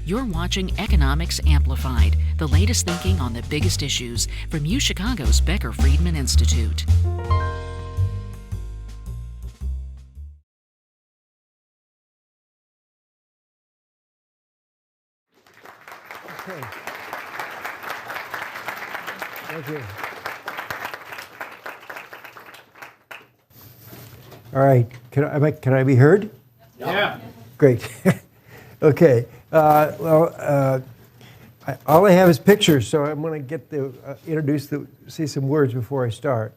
You're watching Economics Amplified, the latest thinking on the biggest issues from UChicago's Becker Friedman Institute. Okay. Thank you. All right. Can I be heard? Yeah. Great. Okay. All I have is pictures, so I'm going to get to say some words before I start.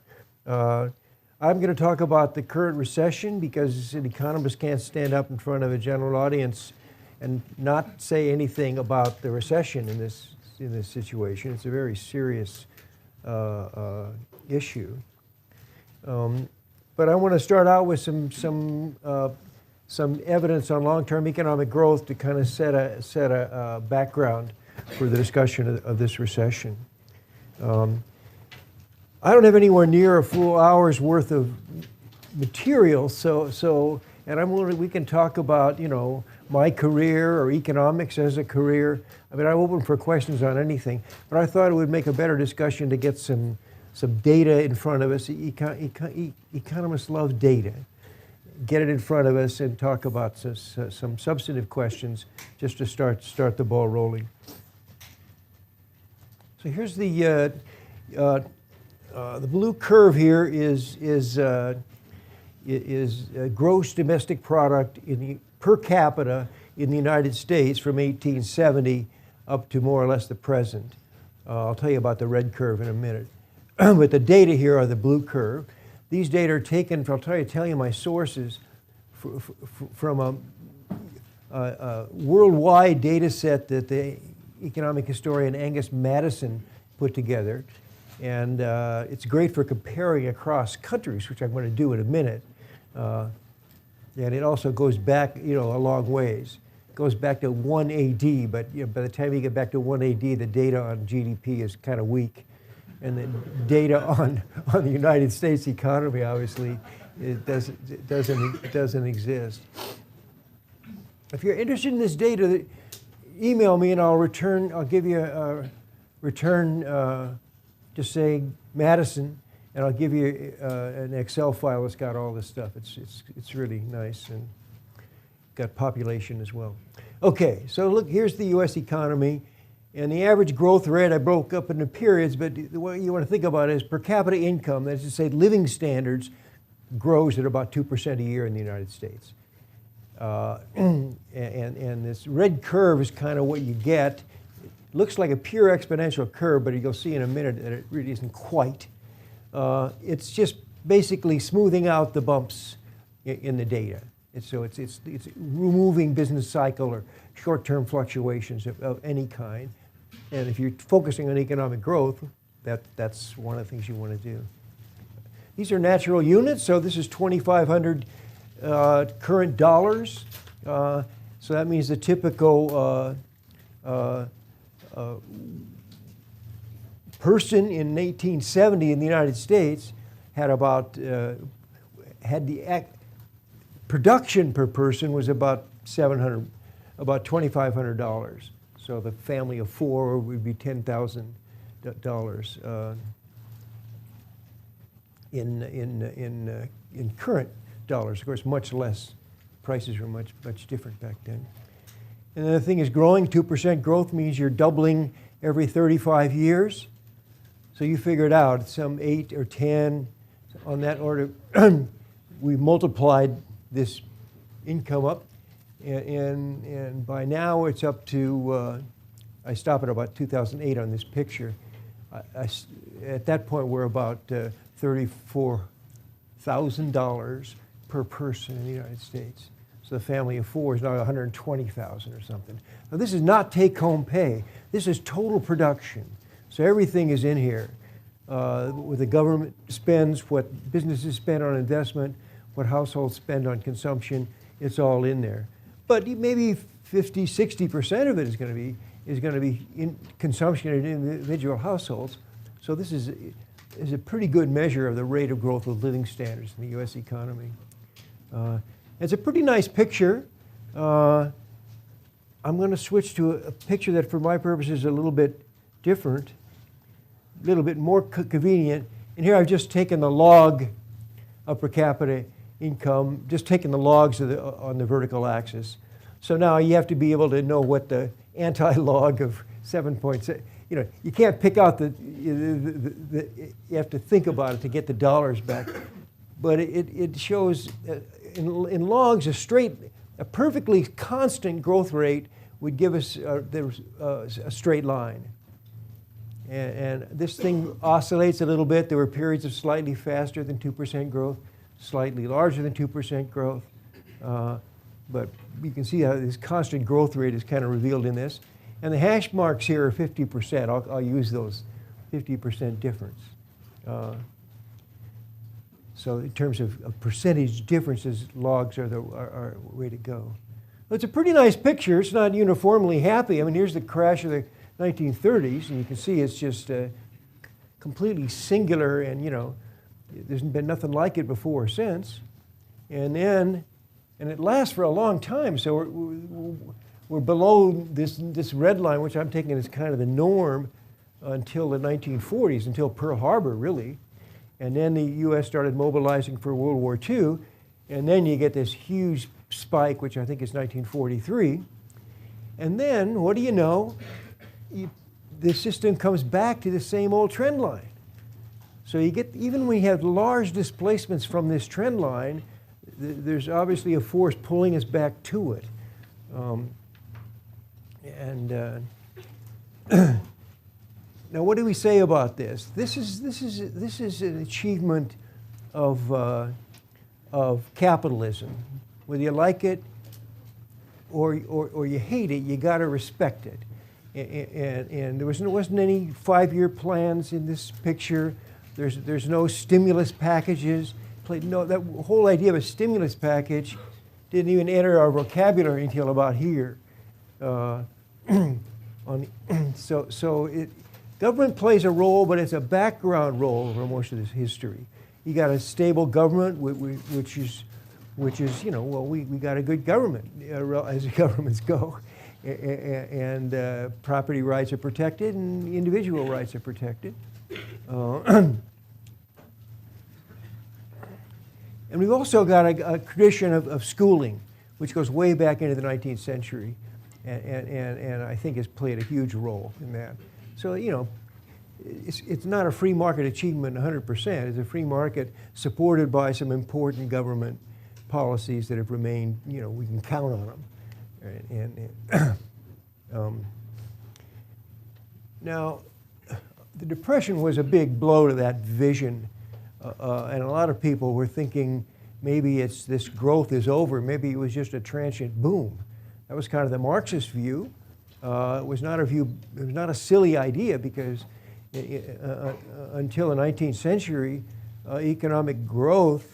I'm going to talk about the current recession because an economist can't stand up in front of a general audience and not say anything about the recession in this situation. It's a very serious issue. But I want to start out with some evidence on long-term economic growth to kind of set a background for the discussion of this recession. I don't have anywhere near a full hour's worth of material, and we can talk about, my career or economics as a career. I mean, I'm open for questions on anything, but I thought it would make a better discussion to get some data in front of us. Economists love data. Get it in front of us and talk about some substantive questions just to start the ball rolling. So here's the blue curve here is gross domestic product per capita in the United States from 1870 up to more or less the present. I'll tell you about the red curve in a minute. But the data here are the blue curve. These data are taken, I'll tell you my sources, from a worldwide data set that the economic historian Angus Madison put together. And it's great for comparing across countries, which I'm going to do in a minute. And it also goes back, a long ways. It goes back to 1 AD, but by the time you get back to 1 AD, the data on GDP is kind of weak. And the data on the United States economy, obviously, it doesn't exist. If you're interested in this data, email me and I'll give you a return, just saying Madison, and I'll give you an Excel file that's got all this stuff. It's really nice and got population as well. Okay, so look, here's the U.S. economy. And the average growth rate I broke up into periods, but what you want to think about is per capita income, that is to say living standards, grows at about 2% a year in the United States. And this red curve is kind of what you get. It looks like a pure exponential curve, but you'll see in a minute that it really isn't quite. It's just basically smoothing out the bumps in the data. It's removing business cycle or short-term fluctuations of any kind. And if you're focusing on economic growth, that's one of the things you want to do. These are natural units, so this is 2,500 current dollars. So that means the typical person in 1870 in the United States had production per person was about $2,500. So the family of four would be $10,000 in current dollars. Of course, much less. Prices were much different back then. And the thing is growing. 2% growth means you're doubling every 35 years. So you figure it out. Some 8 or 10 on that order. We multiplied this income up. And by now it's up to, I stop at about 2008 on this picture. At that point we're about $34,000 per person in the United States. So the family of four is now 120,000 or something. Now this is not take-home pay. This is total production. So everything is in here. What the government spends, what businesses spend on investment, what households spend on consumption, it's all in there. But maybe 50, 60% of it is going to be in consumption in individual households. So this is a pretty good measure of the rate of growth of living standards in the U.S. economy. It's a pretty nice picture. I'm I'm going to switch to a picture that for my purposes is a little bit different, a little bit more convenient. And here I've just taken the log of per capita income, just taking the logs of on the vertical axis. So now you have to be able to know what the anti-log of 7.6, you can't pick out you have to think about it to get the dollars back. But it shows in logs a perfectly constant growth rate would give us a straight line. And this thing oscillates a little bit. There were periods of slightly faster than 2% growth, slightly larger than 2% growth. But you can see how this constant growth rate is kind of revealed in this. And the hash marks here are 50%. I'll use those 50% difference. So in terms of percentage differences, logs are the way to go. Well, it's a pretty nice picture. It's not uniformly happy. I mean, here's the crash of the 1930s, and you can see it's just completely singular, and there's been nothing like it before or since. And it lasts for a long time. So we're below this red line, which I'm taking as kind of the norm until the 1940s, until Pearl Harbor, really. And then the U.S. started mobilizing for World War II, and then you get this huge spike, which I think is 1943. And then, what do you know? The system comes back to the same old trend line. So you get, even when you have large displacements from this trend line, there's obviously a force pulling us back to it. Now, what do we say about this? This is an achievement of capitalism. Whether you like it or you hate it, you got to respect it. And there wasn't any 5-year plans in this picture. There's no stimulus packages. No, that whole idea of a stimulus package didn't even enter our vocabulary until about here. Government plays a role, but it's a background role for most of this history. You got a stable government, which is we got a good government as governments go, and property rights are protected and individual rights are protected. And we've also got a tradition of schooling, which goes way back into the 19th century, and I think has played a huge role in that. So, it's not a free market achievement 100%. It's a free market supported by some important government policies that have remained, we can count on them. Now, the Depression was a big blow to that vision, and a lot of people were thinking maybe this growth is over. Maybe it was just a transient boom. That was kind of the Marxist view. It was not a silly idea, because until the 19th century, economic growth,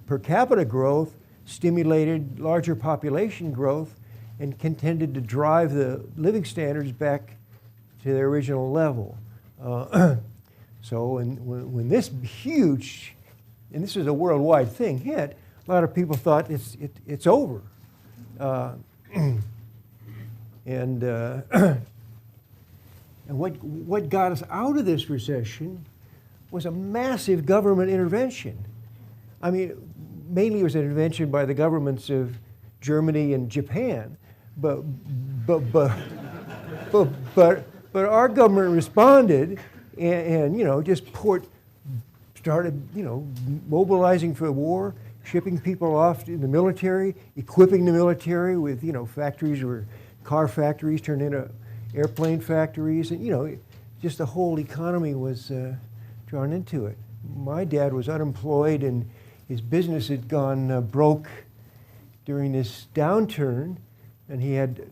per capita growth, stimulated larger population growth and tended to drive the living standards back to their original level. So when this huge, and this is a worldwide thing, hit, a lot of people thought it's over. And what got us out of this recession was a massive government intervention. I mean, mainly it was an intervention by the governments of Germany and Japan, but our government responded and just started mobilizing for the war, shipping people off in the military, equipping the military with factories where car factories turned into airplane factories, and just the whole economy was drawn into it. My dad was unemployed, and his business had gone broke during this downturn, and he had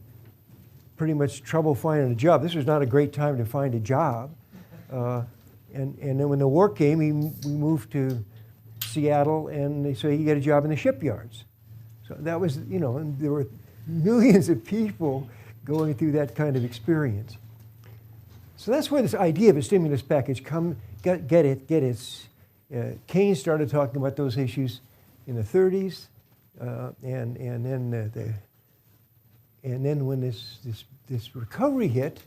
pretty much trouble finding a job. This was not a great time to find a job. And then when the war came, we moved to Seattle, and so he got a job in the shipyards. So that was, and there were millions of people going through that kind of experience. So that's where this idea of a stimulus package get its. Keynes started talking about those issues in the 30s, and then And then when this recovery hit,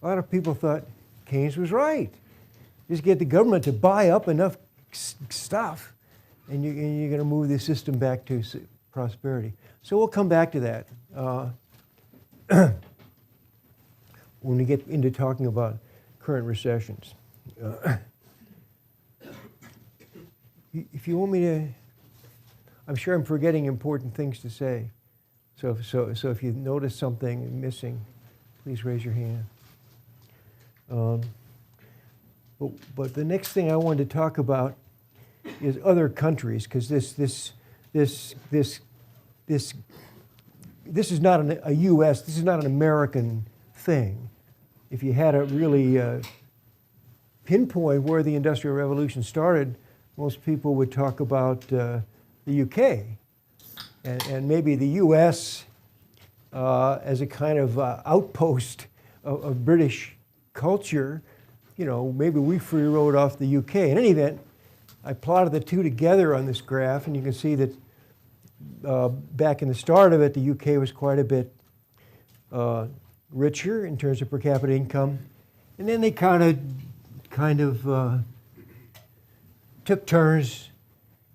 a lot of people thought Keynes was right. Just get the government to buy up enough stuff, and you're going to move the system back to prosperity. So we'll come back to that when we get into talking about current recessions. If you want me to, I'm sure I'm forgetting important things to say. So if you notice something missing, please raise your hand. But the next thing I wanted to talk about is other countries, because this is not a U.S., this is not an American thing. If you had to really pinpoint where the Industrial Revolution started, most people would talk about the UK and maybe the U.S. As a kind of outpost of British culture. You know, maybe we free rode off the UK. In any event, I plotted the two together on this graph, and you can see that back in the start of it, the UK was quite a bit richer in terms of per capita income, and then they kind of took turns.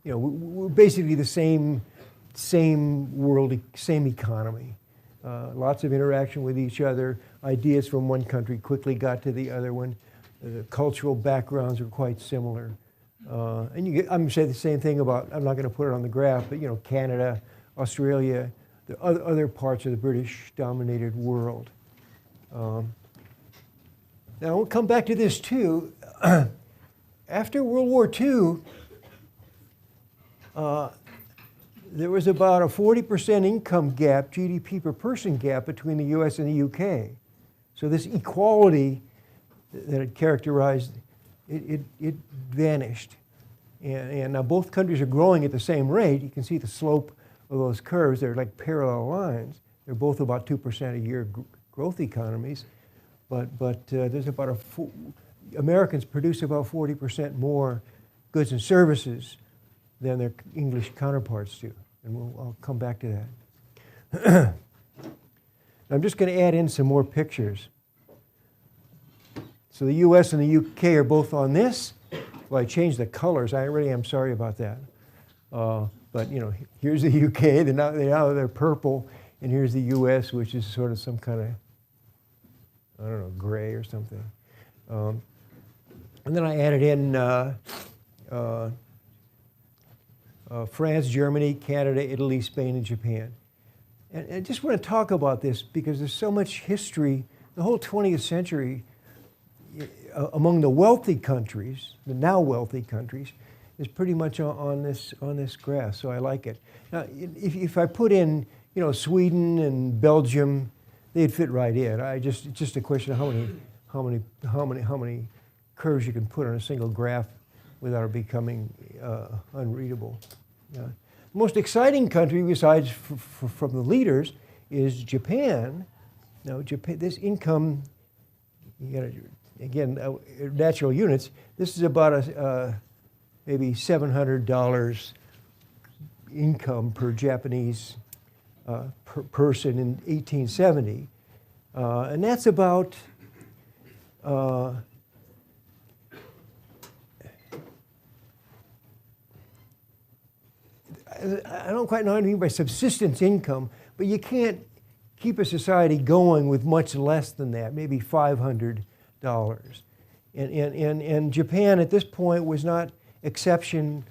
You know, we're basically the same world, same economy. Lots of interaction with each other. Ideas from one country quickly got to the other one. The cultural backgrounds are quite similar. And I'm going to say the same thing about, I'm not going to put it on the graph, but you know, Canada, Australia, the other parts of the British-dominated world. Now we'll come back to this too. After World War II, there was about a 40% income gap, GDP per person gap, between the US and the UK. So this equality that had characterized it vanished. And now both countries are growing at the same rate. You can see the slope of those curves. They're like parallel lines. They're both about 2% a year growth economies. But there's about Americans produce about 40% more goods and services than their English counterparts do. And I'll come back to that. I'm just going to add in some more pictures. So the US and the UK are both on this. Well, I changed the colors. I really am sorry about that. But you know, here's the UK. They're purple, and here's the US, which is sort of some kind of, I don't know, gray or something. And then I added in France, Germany, Canada, Italy, Spain, and Japan. And I just want to talk about this because there's so much history. The whole 20th century among the wealthy countries, the now wealthy countries, is pretty much on this graph. So I like it. Now, if I put in, you know, Sweden and Belgium, they'd fit right in. It's just a question of how many curves you can put on a single graph without it becoming unreadable. The most exciting country, besides from the leaders, is Japan. Now, Japan, this income, you got to, again, natural units. This is about maybe $700 income per Japanese per person in 1870, and that's about I don't quite know anything by subsistence income, but you can't keep a society going with much less than that, maybe $500. And Japan at this point was not exceptional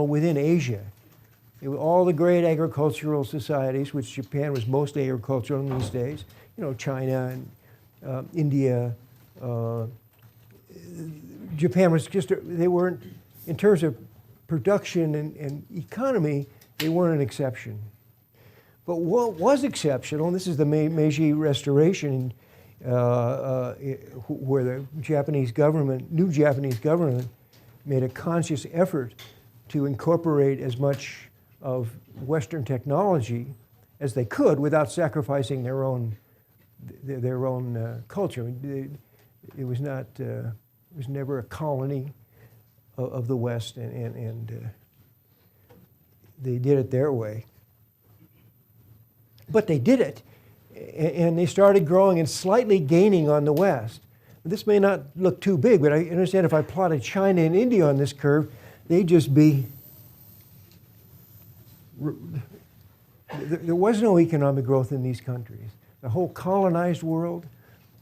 within Asia. All the great agricultural societies, which Japan was mostly agricultural in these days, you know, China and India, Japan was just, they weren't, in terms of production and economy, they weren't an exception. But what was exceptional, and this is the Meiji Restoration, where the Japanese government, new Japanese government, made a conscious effort to incorporate as much of Western technology as they could without sacrificing their own culture. I mean, it was not, it was never a colony of the West, and they did it their way. But they did it, and they started growing and slightly gaining on the West. This may not look too big, but I understand if I plotted China and India on this curve, they'd just be, there was no economic growth in these countries. The whole colonized world,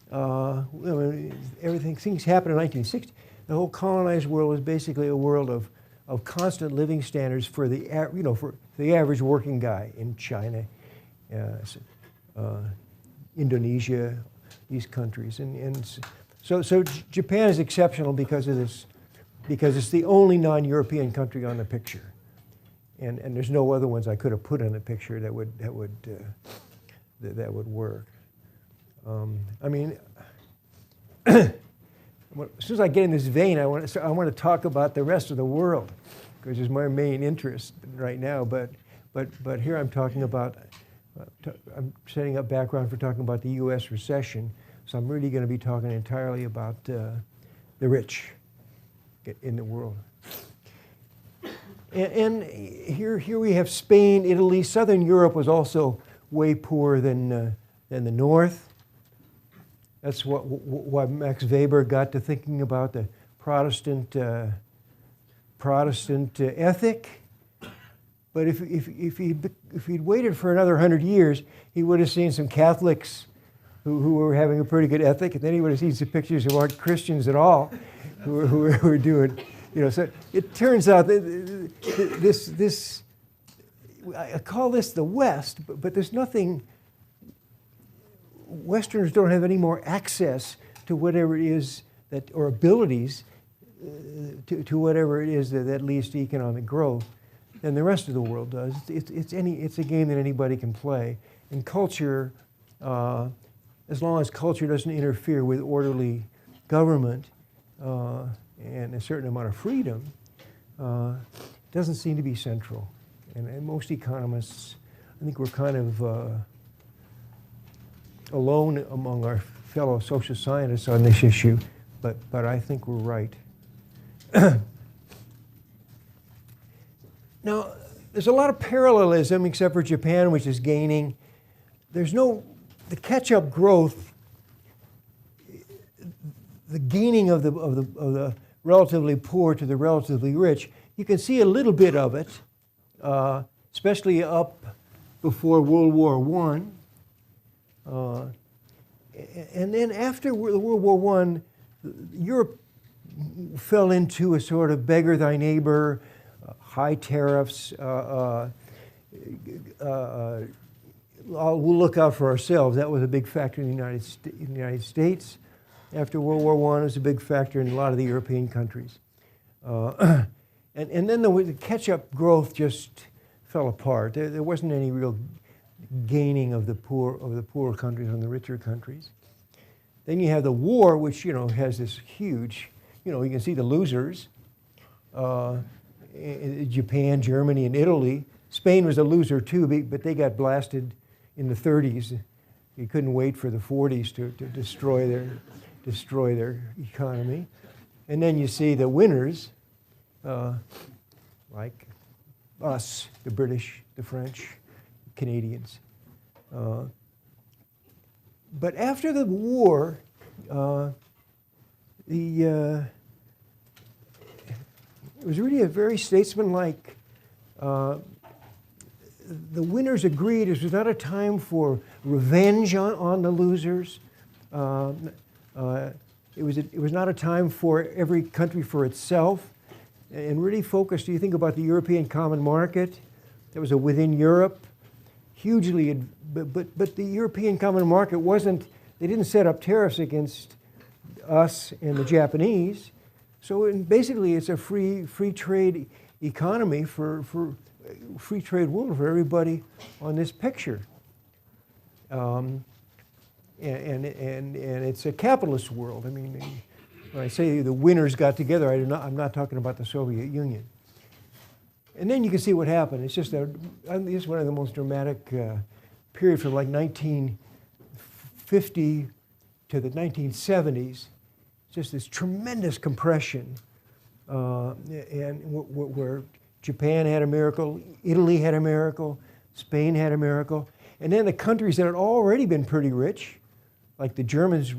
things happened in 1960. The whole colonized world was basically a world of constant living standards for the average working guy in China, Indonesia, these countries, and so Japan is exceptional because of this, because it's the only non-European country on the picture, and there's no other ones I could have put on the picture that would work. I mean, as soon as I get in this vein, I want to talk about the rest of the world, which is my main interest right now. But here I'm talking about, I'm setting up background for talking about the U.S. recession. So I'm really going to be talking entirely about the rich in the world. And here we have Spain, Italy. Southern Europe was also way poorer than the North. That's why Max Weber got to thinking about the Protestant ethic. But if he'd waited for another 100 years, he would have seen some Catholics who were having a pretty good ethic, and then he would have seen some pictures who aren't Christians at all, who were doing, So it turns out that this I call this the West, but there's nothing. Westerners don't have any more access to whatever it is that, or abilities to whatever it is that leads to economic growth than the rest of the world does. It's a game that anybody can play. And culture, as long as culture doesn't interfere with orderly government and a certain amount of freedom, doesn't seem to be central. And most economists, I think we're kind of alone among our fellow social scientists on this issue, but I think we're right. Now, there's a lot of parallelism, except for Japan, which is gaining. There's the catch-up growth, the gaining of the relatively poor to the relatively rich. You can see a little bit of it, especially up before World War I. And then after World War I, Europe fell into a sort of beggar thy neighbor, high tariffs, we'll look out for ourselves. That was a big factor in the United States. After World War I, it was a big factor in a lot of the European countries. And then the catch-up growth just fell apart. There wasn't any real gaining of the poorer countries on the richer countries. Then you have the war, which has this huge, you can see the losers. Japan, Germany, and Italy. Spain was a loser too, but they got blasted in the 30s. You couldn't wait for the 40s to destroy their economy. And then you see the winners, like us, the British, the French, Canadians. But after the war, it was really a very statesmanlike. The winners agreed this was not a time for revenge on the losers. It was not a time for every country for itself, and really focused. You think about the European Common Market. That was a within Europe, hugely. But the European Common Market wasn't. They didn't set up tariffs against us and the Japanese. So basically, it's a free trade economy for free trade world for everybody on this picture. And it's a capitalist world. I mean, when I say the winners got together, I'm not talking about the Soviet Union. And then you can see what happened. It's just one of the most dramatic period from like 1950 to the 1970s. Just this tremendous compression, and where Japan had a miracle, Italy had a miracle, Spain had a miracle, And then the countries that had already been pretty rich, like the Germans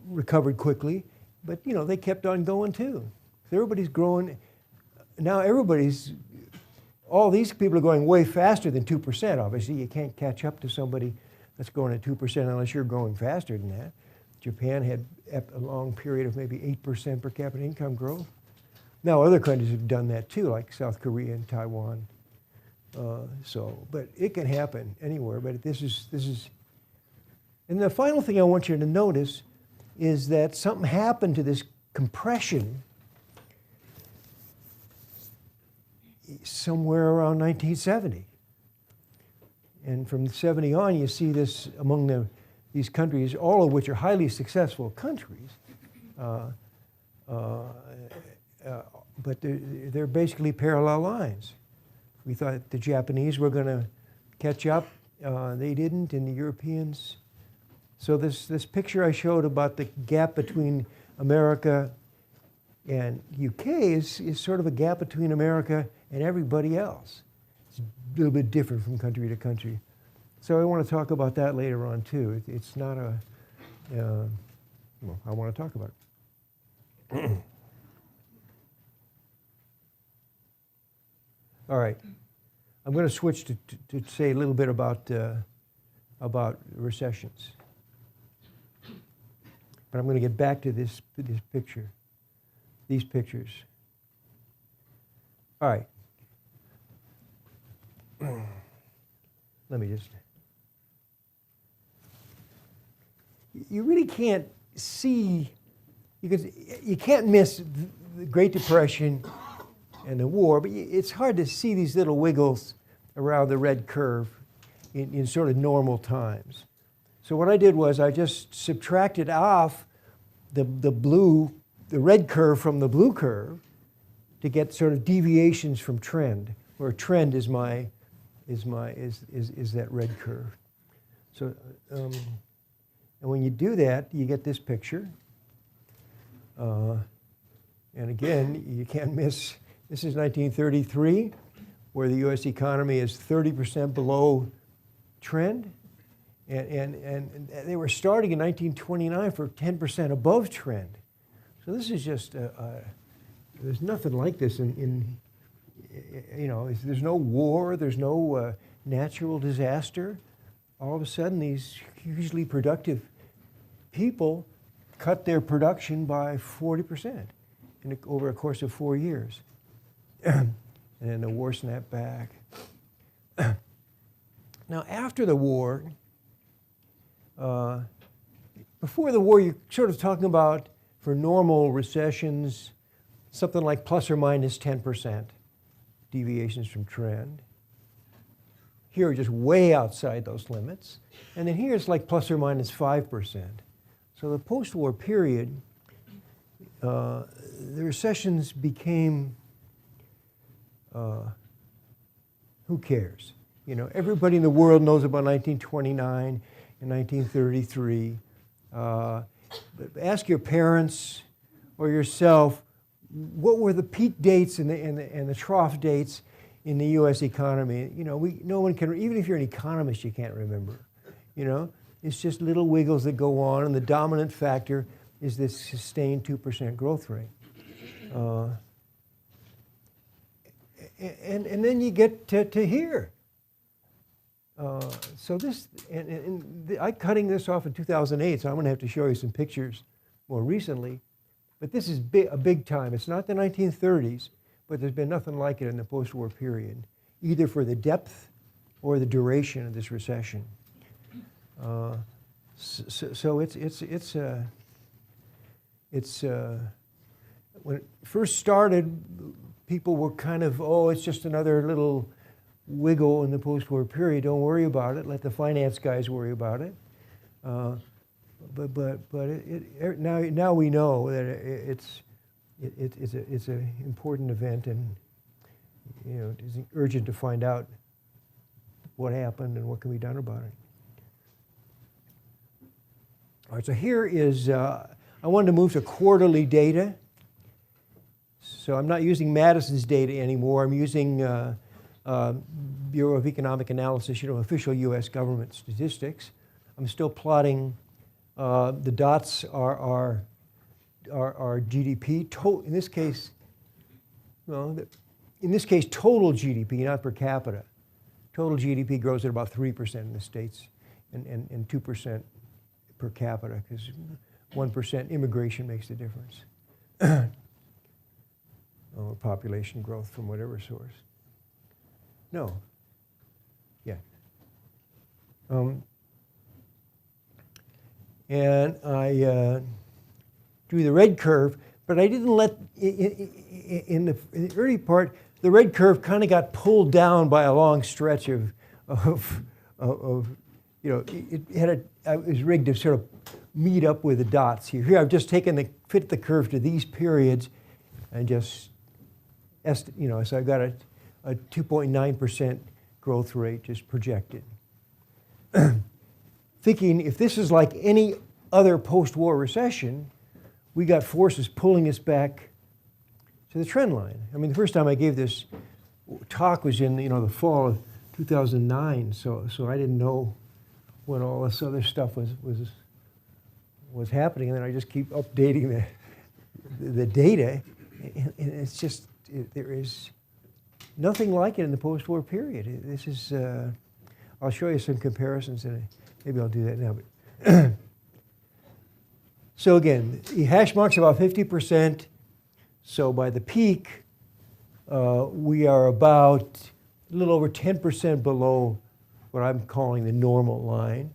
recovered quickly, but you know, they kept on going too. So everybody's growing. Now all these people are going way faster than 2%. Obviously, you can't catch up to somebody that's growing at 2% unless you're growing faster than that. Japan had a long period of maybe 8% per capita income growth. Now other countries have done that too, like South Korea and Taiwan. But it can happen anywhere. But this is. And the final thing I want you to notice is that something happened to this compression somewhere around 1970. And from 70 on, you see this among these countries, all of which are highly successful countries, but they're basically parallel lines. We thought the Japanese were going to catch up. They didn't, and the Europeans. So this picture I showed about the gap between America and UK is sort of a gap between America and everybody else. It's a little bit different from country to country. So I want to talk about that later on too. It's not well, I want to talk about it. All right. I'm going to switch to say a little bit about recessions. But I'm going to get back to this picture, these pictures. All right. Let me just. You really can't see, because you can't miss the Great Depression and the war, but it's hard to see these little wiggles around the red curve in sort of normal times. So what I did was I just subtracted off the red curve from the blue curve to get sort of deviations from trend, where trend is that red curve. So and when you do that, you get this picture. And again, you can't miss. This is 1933, where the U.S. economy is 30% below trend. And they were starting in 1929 for 10% above trend. So this is just, there's nothing like this there's no war, there's no natural disaster. All of a sudden, these hugely productive people cut their production by 40% over a course of 4 years. And then the war snapped back. Now, after the war, before the war, you're sort of talking about, for normal recessions, something like plus or minus 10% deviations from trend. Here, just way outside those limits. And then here, it's like plus or minus 5%. So the post-war period, the recessions became, who cares? You know, everybody in the world knows about 1929 and 1933. But ask your parents or yourself, what were the peak dates and the trough dates in the U.S. economy? You know, no one can, even if you're an economist, you can't remember. You know, it's just little wiggles that go on, and the dominant factor is this sustained 2% growth rate. And then you get to here. So this, I'm cutting this off in 2008, so I'm going to have to show you some pictures more recently. But this is a big time. It's not the 1930s, but there's been nothing like it in the post-war period, either for the depth or the duration of this recession. So when it first started, people were kind of, oh, it's just another little wiggle in the post-war period. Don't worry about it. Let the finance guys worry about it. But now we know that it's an important event, and you know, it's urgent to find out what happened and what can be done about it. All right, so here is, I wanted to move to quarterly data. So I'm not using Madison's data anymore. I'm using Bureau of Economic Analysis, official U.S. government statistics. I'm still plotting. The dots are GDP. In this case, total GDP, not per capita. Total GDP grows at about 3% in the States and 2% per capita, because 1% immigration makes the difference. Or population growth from whatever source. No. Yeah. And I drew the red curve, but I didn't let, in the early part, the red curve kind of got pulled down by a long stretch of it was rigged to sort of meet up with the dots here. Here I've just fit the curve to these periods and just, so I've got a 2.9% growth rate just projected. Thinking if this is like any other post-war recession, we got forces pulling us back to the trend line. I mean, the first time I gave this talk was in the fall of 2009, so I didn't know when all this other stuff was happening, and then I just keep updating the data, and it's just there is nothing like it in the post-war period. This is I'll show you some comparisons, and maybe I'll do that now. But so again, the hash mark's about 50%. So by the peak, we are about a little over 10% below what I'm calling the normal line.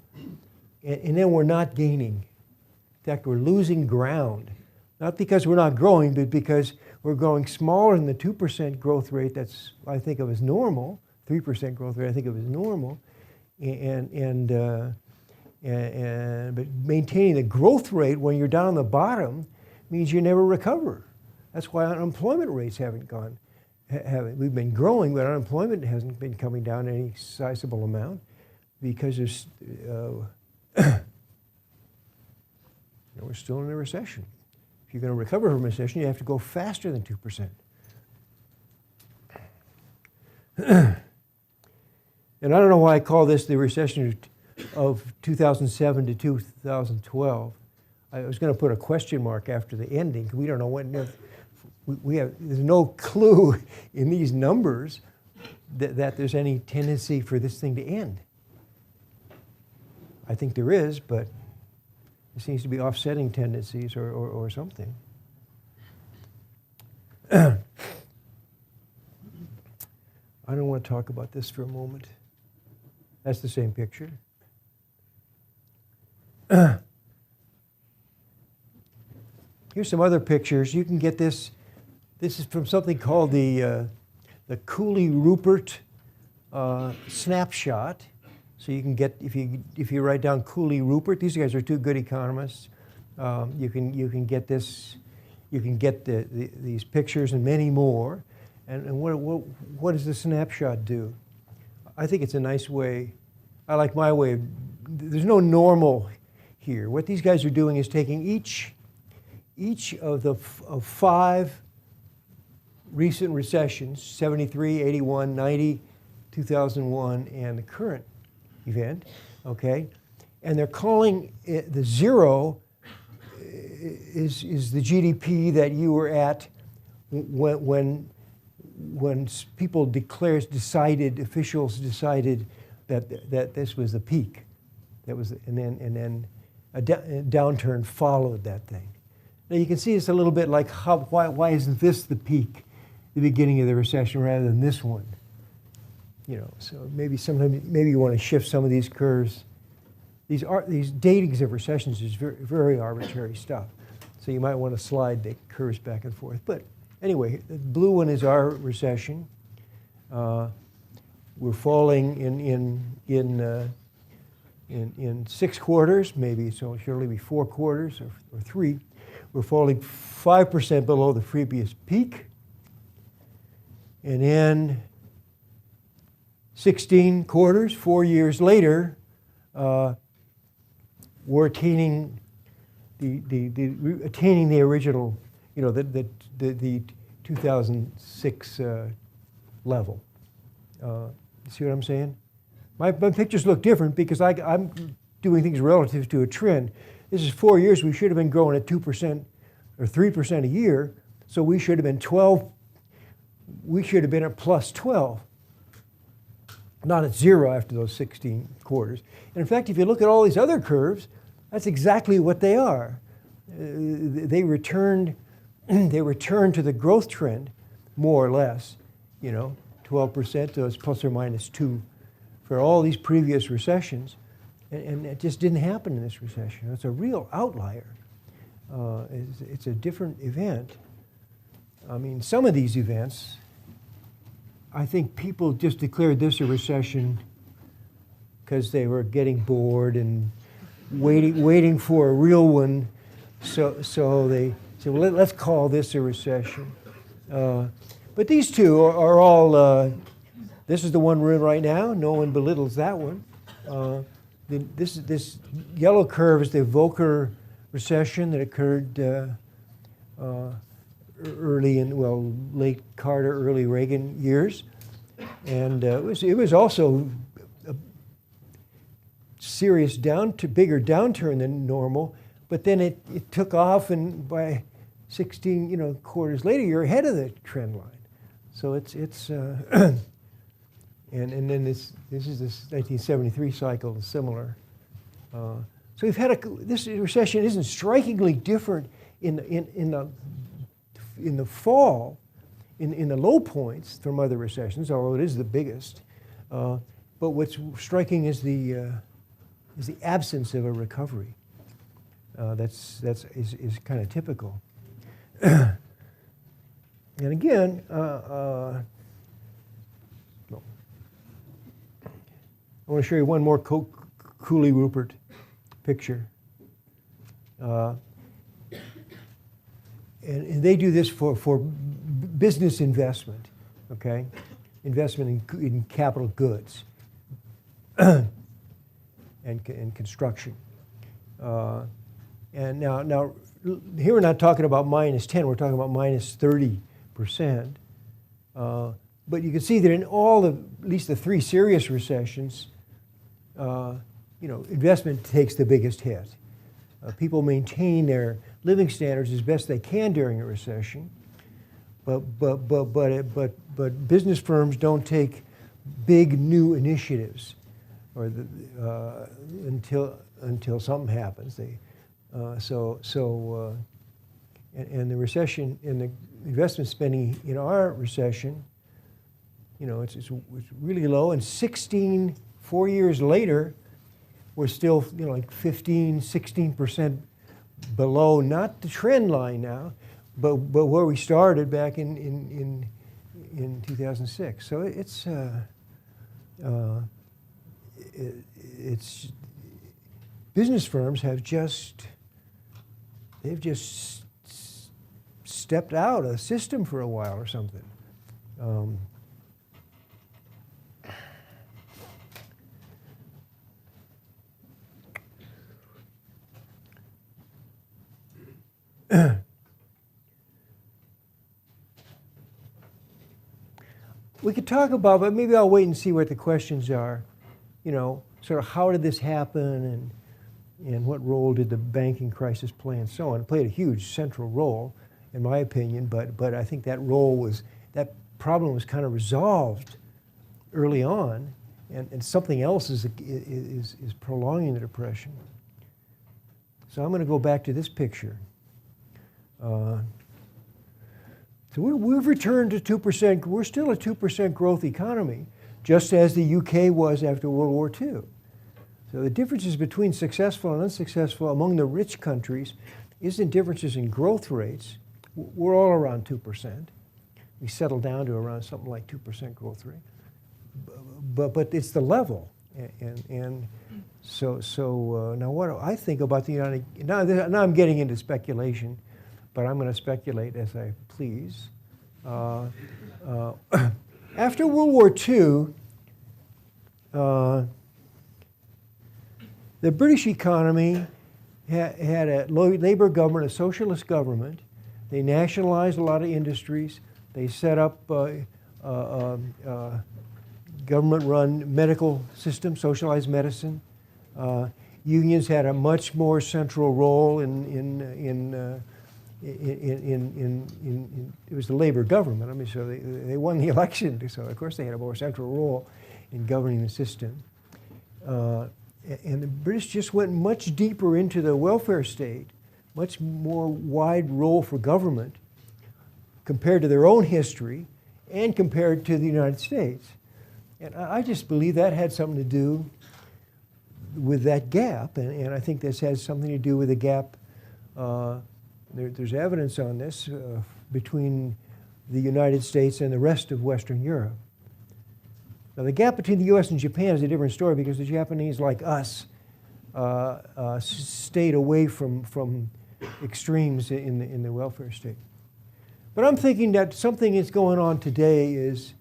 And then we're not gaining. In fact, we're losing ground. Not because we're not growing, but because we're growing smaller than the 2% growth rate that's I think of as normal, 3% growth rate I think of as normal. But maintaining the growth rate when you're down on the bottom means you never recover. That's why unemployment rates haven't gone. We've been growing, but unemployment hasn't been coming down any sizable amount because there's, we're still in a recession. If you're going to recover from a recession, you have to go faster than 2%. And I don't know why I call this the recession of 2007 to 2012. I was going to put a question mark after the ending, because we don't know when. There's no clue in these numbers that there's any tendency for this thing to end. I think there is, but there seems to be offsetting tendencies or something. I don't want to talk about this for a moment. That's the same picture. Here's some other pictures. You can get this. This is from something called the Cooley-Rupert snapshot. So you can get, if you write down Cooley-Rupert, these guys are two good economists. You can get this. You can get these pictures and many more. And what does the snapshot do? I think it's a nice way. I like my way. There's no normal here. What these guys are doing is taking each of 5 recent recessions, 73, 81, 90, 2001, and the current event, okay? And they're calling it the zero is the GDP that you were at when people officials decided that this was the peak. That was, and then a downturn followed that thing. Now you can see it's a little bit like why isn't this the peak, the beginning of the recession, rather than this one? So maybe you want to shift some of these curves. These datings of recessions is very, very arbitrary stuff. So you might want to slide the curves back and forth. But anyway, the blue one is our recession. We're falling in 6 quarters, maybe, so surely be 4 quarters or 3. We're falling 5% below the previous peak. And then 16 quarters, 4 years later, we're attaining the original, the 2006 level. See what I'm saying? My pictures look different because I'm doing things relative to a trend. This is 4 years. We should have been growing at 2% or 3% a year. So we should have been 12. We should have been at plus 12, not at 0 after those 16 quarters. And in fact, if you look at all these other curves, that's exactly what they are. They returned to the growth trend, more or less. 12%, so it's plus or minus 2 for all these previous recessions. And it just didn't happen in this recession. It's a real outlier. It's a different event. I mean, some of these events, I think people just declared this a recession because they were getting bored and waiting for a real one. So they said, well, let's call this a recession. But these two are all, this is the one we're in right now. No one belittles that one. This yellow curve is the Volcker recession that occurred early in, late Carter, early Reagan years. And it was also a serious bigger downturn than normal, but then it took off, and by 16 quarters later, you're ahead of the trend line. So it's and then this is this 1973 cycle is similar. So we've had this recession isn't strikingly different in the fall, in the low points from other recessions, although it is the biggest. But what's striking is the absence of a recovery. That's kind of typical. And again, I want to show you one more Cooley-Rupert picture. And they do this for business investment, okay? Investment in capital goods and construction. And now, here we're not talking about minus 10, we're talking about minus 30%. But you can see that in all at least the 3 serious recessions, investment takes the biggest hit. People maintain their living standards as best they can during a recession, but business firms don't take big new initiatives, or until something happens. And the recession and the investment spending in our recession, it's really low. And 4 years later, we're still like 15, 16% below, not the trend line now, but where we started back in 2006. So it's business firms have just stepped out of the system for a while or something. We could talk about, but maybe I'll wait and see what the questions are. Sort of how did this happen, and what role did the banking crisis play, and so on. It played a huge central role, in my opinion, but I think that problem was kind of resolved early on, and something else is prolonging the depression. So I'm going to go back to this picture. So we've returned to 2%. We're still a 2% growth economy, just as the UK was after World War II. So the differences between successful and unsuccessful among the rich countries isn't differences in growth rates. We're all around 2%. We settle down to around something like 2% growth rate. But it's the level. And so now what do I think about the United States? Now I'm getting into speculation, but I'm going to speculate as I please. After World War II, the British economy had a labor government, a socialist government. They nationalized a lot of industries. They set up government-run medical system, socialized medicine. Unions had a much more central role in it was the labor government. I mean, so they won the election, so of course they had a more central role in governing the system. And the British just went much deeper into the welfare state, much more wide role for government compared to their own history and compared to the United States. And I just believe that had something to do with that gap, and I think this has something to do with the gap. There's evidence on this between the United States and the rest of Western Europe. Now, the gap between the U.S. and Japan is a different story because the Japanese, like us, stayed away from extremes in the welfare state. But I'm thinking that something is going on today is,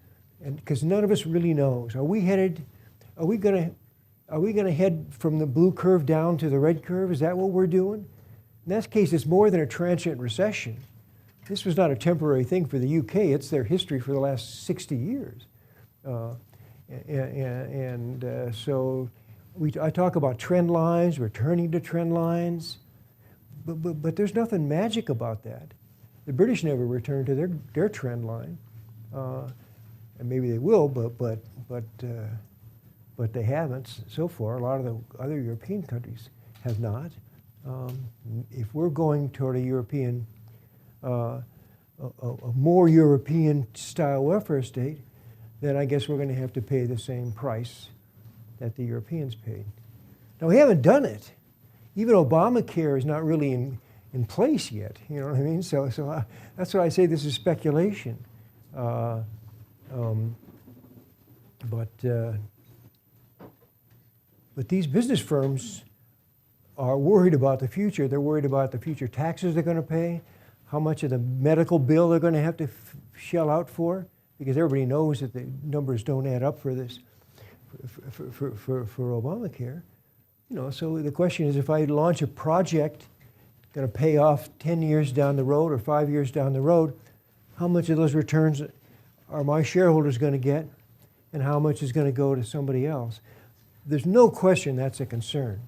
and because none of us really knows, are we going to head from the blue curve down to the red curve? Is that what we're doing? In that case, it's more than a transient recession. This was not a temporary thing for the UK. It's their history for the last 60 years. So I talk about trend lines, returning to trend lines, but there's nothing magic about that. The British never returned to their trend line, and maybe they will, but they haven't so far. A lot of the other European countries have not. If we're going toward a European, a more European-style welfare state, then I guess we're going to have to pay the same price that the Europeans paid. Now, we haven't done it. Even Obamacare is not really in place yet. You know what I mean? So that's why I say this is speculation. But these business firms are worried about the future. They're worried about the future taxes they're going to pay, how much of the medical bill they're going to have to shell out for, because everybody knows that the numbers don't add up for this, for Obamacare. You know, so the question is, if I launch a project going to pay off 10 years down the road or 5 years down the road, how much of those returns are my shareholders going to get, and how much is going to go to somebody else? There's no question that's a concern.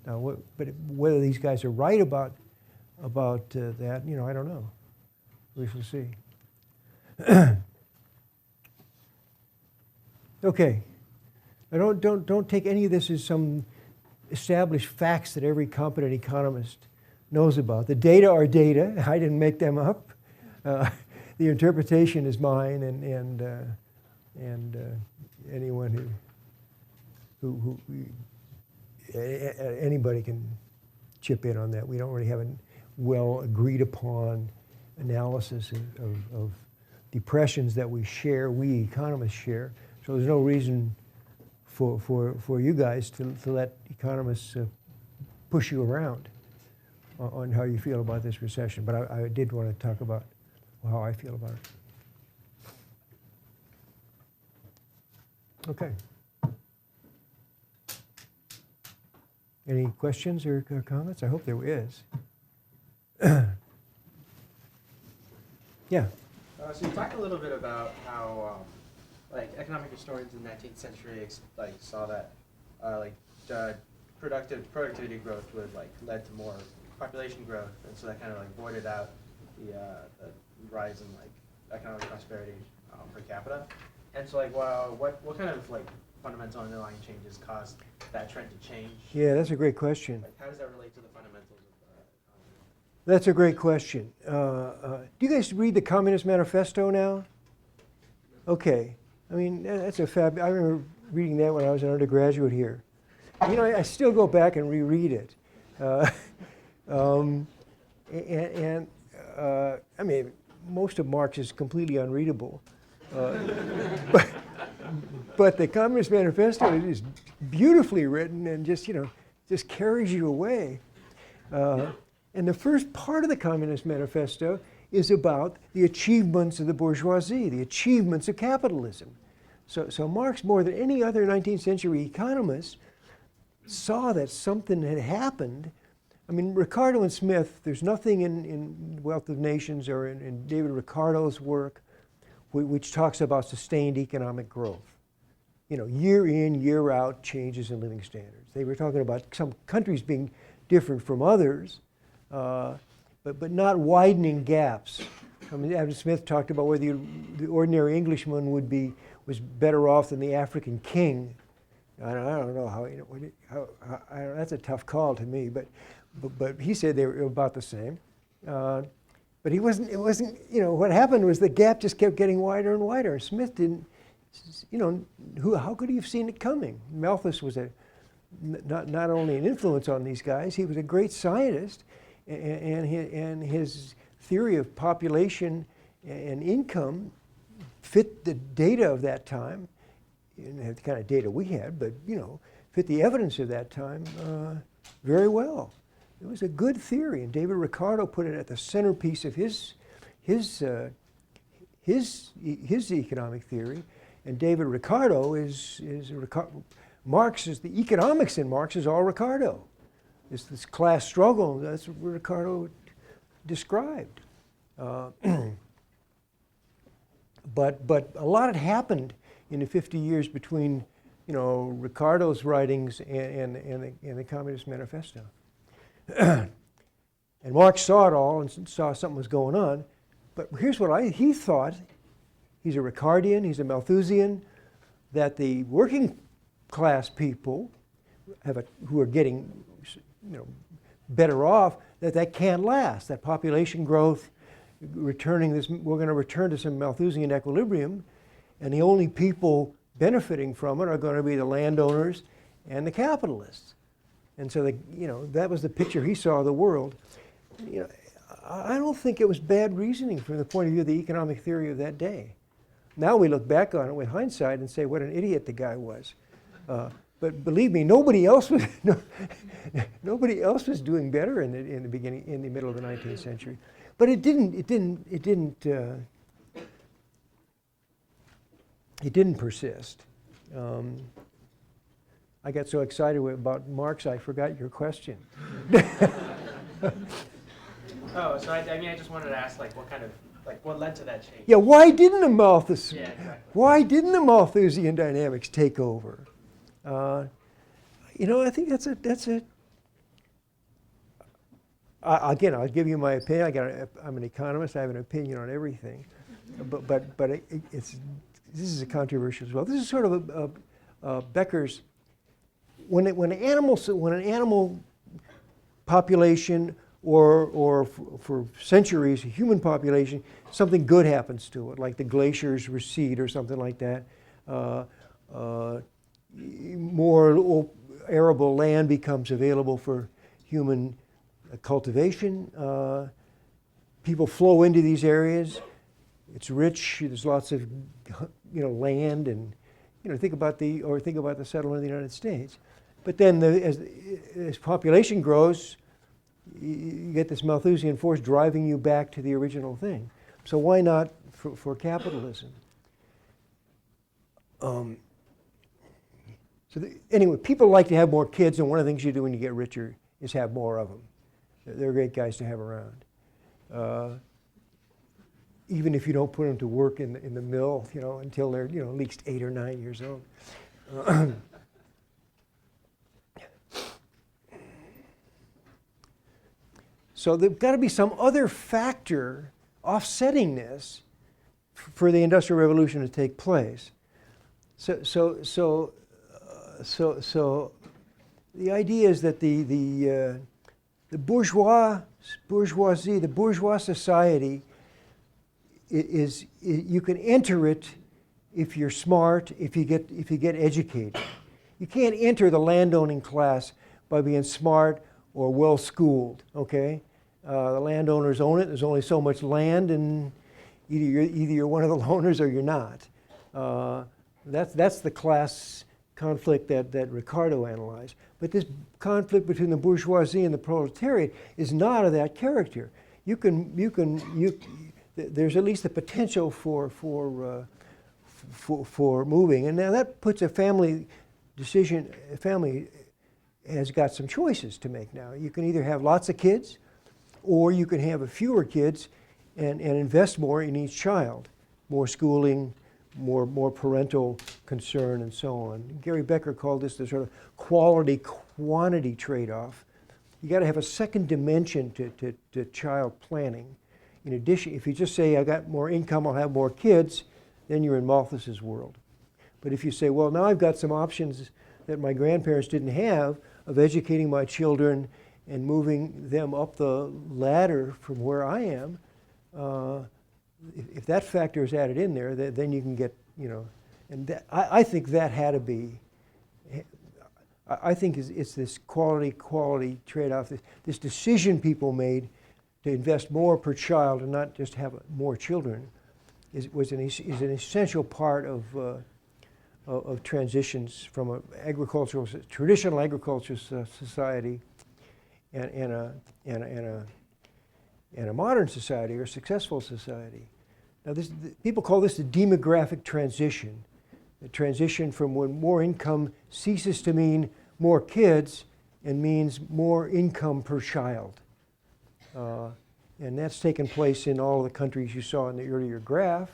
Now, but whether these guys are right about that, you know, I don't know. We shall see. Okay. Now, don't take any of this as some established facts that every competent economist knows about. The data are data. I didn't make them up. The interpretation is mine, and anyone who anybody can chip in on that. We don't really have a well agreed upon analysis of depressions that we economists share. So there's no reason for you guys to let economists push you around on how you feel about this recession. But I did want to talk about how I feel about it. Okay. Any questions or comments? I hope there is. Yeah. So you talked a little bit about how, like, economic historians in the 19th century, saw that, productivity growth would led to more population growth, and so that kind of voided out the rise in economic prosperity per capita. And so what kind of fundamental underlying changes caused that trend to change? Yeah, that's a great question. How does that relate to the fundamentals of the economy? That's a great question. Do you guys read the Communist Manifesto now? Okay. I mean, that's a I remember reading that when I was an undergraduate here. You know, I still go back and reread it. I mean, most of Marx is completely unreadable. But the Communist Manifesto is beautifully written and just carries you away. And the first part of the Communist Manifesto is about the achievements of the bourgeoisie, the achievements of capitalism. So Marx, more than any other 19th century economist, saw that something had happened. I mean, Ricardo and Smith, there's nothing in Wealth of Nations or in David Ricardo's work which talks about sustained economic growth. year in, year out changes in living standards. They were talking about some countries being different from others, but not widening gaps. I mean, Adam Smith talked about whether the ordinary Englishman was better off than the African king. I don't know how that's a tough call to me, but he said they were about the same. But it wasn't, what happened was the gap just kept getting wider and wider. And Smith didn't, how could he have seen it coming? Malthus was not only an influence on these guys, he was a great scientist, and his theory of population and income fit the data of that time, and the kind of data we had, but fit the evidence of that time very well. It was a good theory, and David Ricardo put it at the centerpiece of his economic theory. And David Ricardo Marx is the economics in Marx is all Ricardo. This class struggle, that's what Ricardo described. But a lot had happened in the 50 years between Ricardo's writings and the Communist Manifesto. And Marx saw it all and saw something was going on. But here's what he thought. He's a Ricardian, he's a Malthusian, that the working class people who are getting better off, that can't last. That population growth, we're going to return to some Malthusian equilibrium, and the only people benefiting from it are going to be the landowners and the capitalists. And so that was the picture he saw of the world. I don't think it was bad reasoning from the point of view of the economic theory of that day. Now we look back on it with hindsight and say what an idiot the guy was. But believe me, nobody else was doing better in the middle of the 19th century. But it didn't persist. I got so excited about Marx, I forgot your question. Oh, so I just wanted to ask, what led to that change? Yeah, why didn't the Exactly. Malthusian dynamics take over? I think that's a. Again, I'll give you my opinion. I'm an economist. I have an opinion on everything, but this is a controversial as well. This is sort of Becker's. When an animal population or for centuries, a human population, something good happens to it, like the glaciers recede or something like that. More arable land becomes available for human cultivation. People flow into these areas. It's rich. There's lots of land, and think about the settlement of the United States. But then as population grows, you get this Malthusian force driving you back to the original thing. So why not for capitalism? Anyway, people like to have more kids, and one of the things you do when you get richer is have more of them. They're great guys to have around. Even if you don't put them to work in the mill, until they're at least 8 or 9 years old. So there's got to be some other factor offsetting this for the Industrial Revolution to take place. So the idea is that the bourgeois society you can enter it if you're smart, if you get educated. You can't enter the landowning class by being smart or well-schooled, okay? The landowners own it. There's only so much land, and either you're one of the owners or you're not. That's the class conflict that Ricardo analyzed. But this conflict between the bourgeoisie and the proletariat is not of that character. There's at least the potential for moving, and now that puts a family decision. A family has got some choices to make now. You can either have lots of kids, or you can have fewer kids and invest more in each child, more schooling, more parental concern and so on. Gary Becker called this the sort of quality-quantity trade-off. You got to have a second dimension to child planning. In addition, if you just say, I got more income, I'll have more kids, then you're in Malthus's world. But if you say, well, now I've got some options that my grandparents didn't have of educating my children and moving them up the ladder from where I am, if that factor is added in there, then you can get, and that, I think that had to be, I think it's this quality trade-off, this decision people made to invest more per child and not just have more children is an essential part of transitions from a traditional agricultural society and a modern society or successful society. Now, people call this the demographic transition, the transition from when more income ceases to mean more kids and means more income per child. And that's taken place in all the countries you saw in the earlier graph.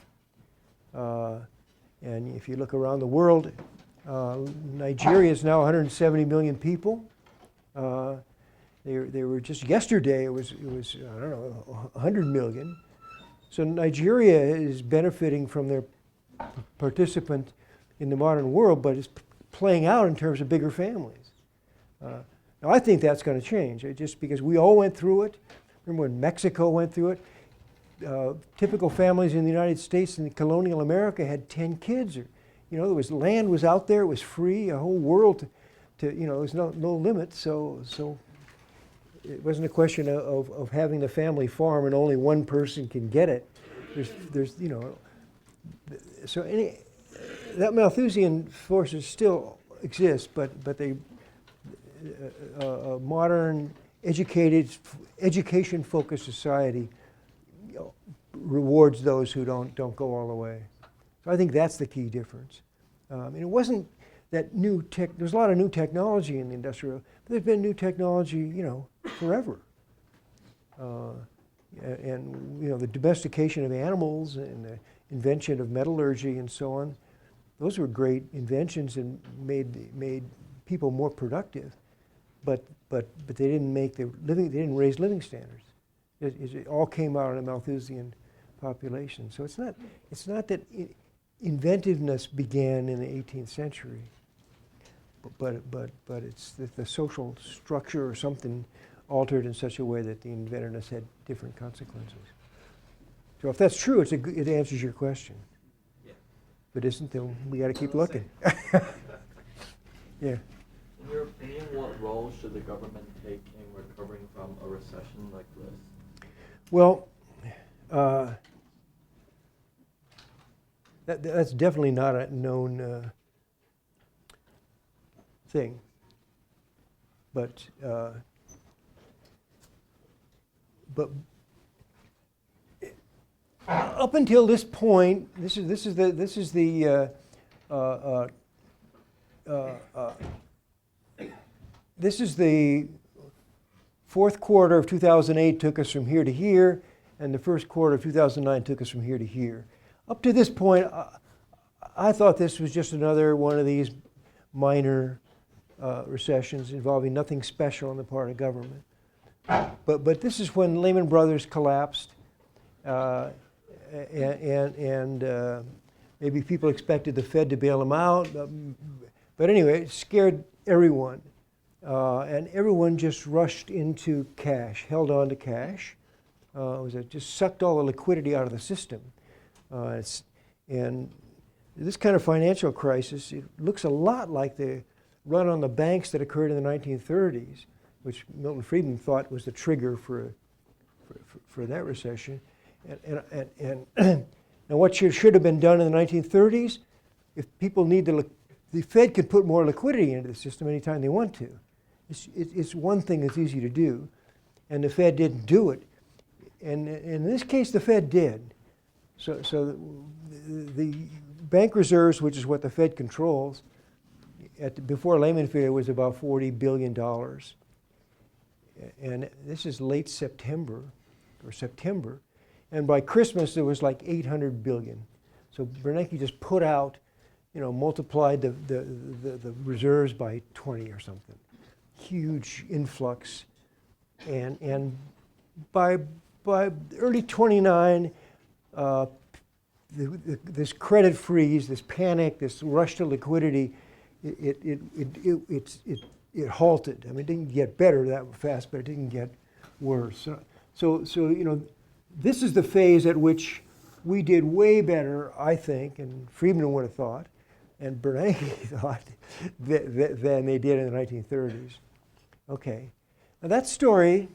And if you look around the world, Nigeria is now 170 million people. They were just yesterday, it was I don't know, 100 million. So Nigeria is benefiting from their participant in the modern world, but it's playing out in terms of bigger families. Now I think that's going to change, just because we all went through it. Remember when Mexico went through it? Typical families in the United States and colonial America had 10 kids. Or, there was land was out there, it was free, a whole world there was no limit. So it wasn't a question of having the family farm and only one person can get it. So that Malthusian forces still exist, but they modern education-focused society rewards those who don't go all the way. So I think that's the key difference. And it wasn't that there's a lot of new technology in the industrial, but there's been new technology, forever. And the domestication of animals and the invention of metallurgy and so on, those were great inventions and made people more productive. But they didn't they didn't raise living standards. It all came out of the Malthusian population. So it's not that inventiveness began in the 18th century, but it's that the social structure or something altered in such a way that the inventiveness had different consequences. So if that's true, it answers your question. Yeah. If it isn't, then we got to keep looking. Yeah. In your opinion, what role should the government take in recovering from a recession like this? Well, that's definitely not a known thing. But up until this point, this is the fourth quarter of 2008 took us from here to here, and the first quarter of 2009 took us from here to here. Up to this point, I thought this was just another one of these minor recessions involving nothing special on the part of government. But this is when Lehman Brothers collapsed, and maybe people expected the Fed to bail them out. But anyway, it scared everyone. And everyone just rushed into cash, held on to cash. It just sucked all the liquidity out of the system. And this kind of financial crisis, it looks a lot like the run on the banks that occurred in the 1930s, which Milton Friedman thought was the trigger for that recession. And what should have been done in the 1930s, if people need the Fed could put more liquidity into the system anytime they want to. It's one thing that's easy to do, and the Fed didn't do it. And in this case, the Fed did. So the bank reserves, which is what the Fed controls, before Lehman failure was about $40 billion. And this is late September, and by Christmas it was like 800 billion. So Bernanke just put out, multiplied the reserves by 20 or something. Huge influx. And by early 29, this credit freeze, this panic, this rush to liquidity, it halted. I mean, it didn't get better that fast, but it didn't get worse. So this is the phase at which we did way better, I think, and Friedman would have thought, and Bernanke thought, than they did in the 1930s. Okay. Now that story,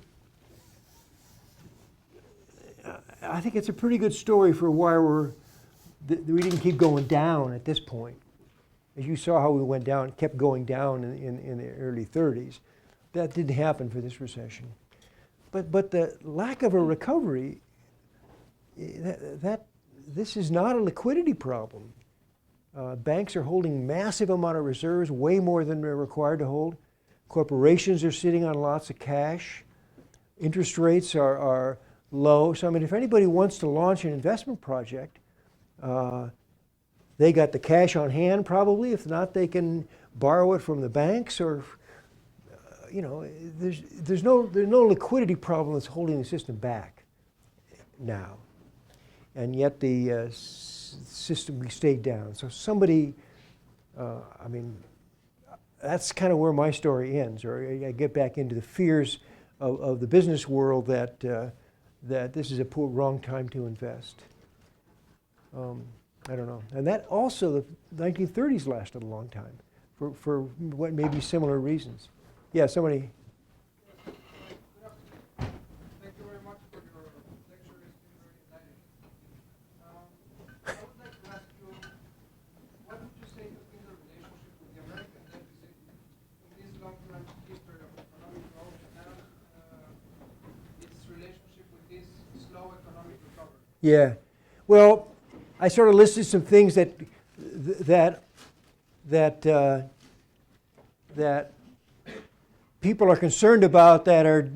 I think it's a pretty good story for why we didn't keep going down at this point. As you saw how we went down, kept going down in the early 30s. That didn't happen for this recession. But the lack of a recovery, this is not a liquidity problem. Banks are holding massive amount of reserves, way more than they're required to hold. Corporations are sitting on lots of cash. Interest rates are low. So I mean, if anybody wants to launch an investment project, they got the cash on hand probably. If not, they can borrow it from the banks, or there's no liquidity problem that's holding the system back now. And yet the system stayed down. So somebody, that's kind of where my story ends, or I get back into the fears of the business world that this is a wrong time to invest. I don't know. And that also, the 1930s lasted a long time for what may be similar reasons. Yeah, somebody. Thank you very much for your lecture. It's been very enlightening. I would like to ask you, what would you say has been the relationship with the American deficit in this long-term history of economic growth and its relationship with this slow economic recovery? Yeah. Well, I sort of listed some things that people are concerned about that are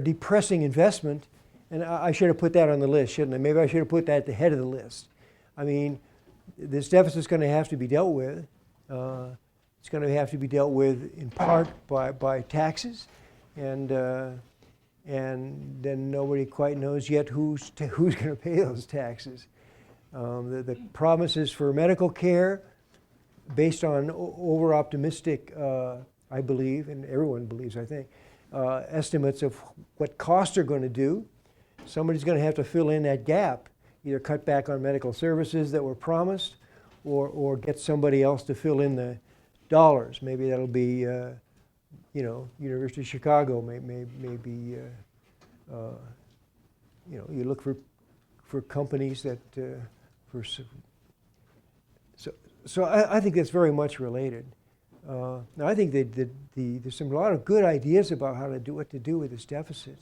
depressing investment, and I should have put that on the list, shouldn't I? Maybe I should have put that at the head of the list. I mean, this deficit is going to have to be dealt with. It's going to have to be dealt with in part by taxes, and then nobody quite knows yet who's going to pay those taxes. The promises for medical care, based on over-optimistic, I believe, and everyone believes, I think, estimates of what costs are going to do. Somebody's going to have to fill in that gap, either cut back on medical services that were promised, or get somebody else to fill in the dollars. Maybe that'll be University of Chicago may be, you look for companies that, so I think that's very much related. Now I think that there's a lot of good ideas about what to do with this deficit,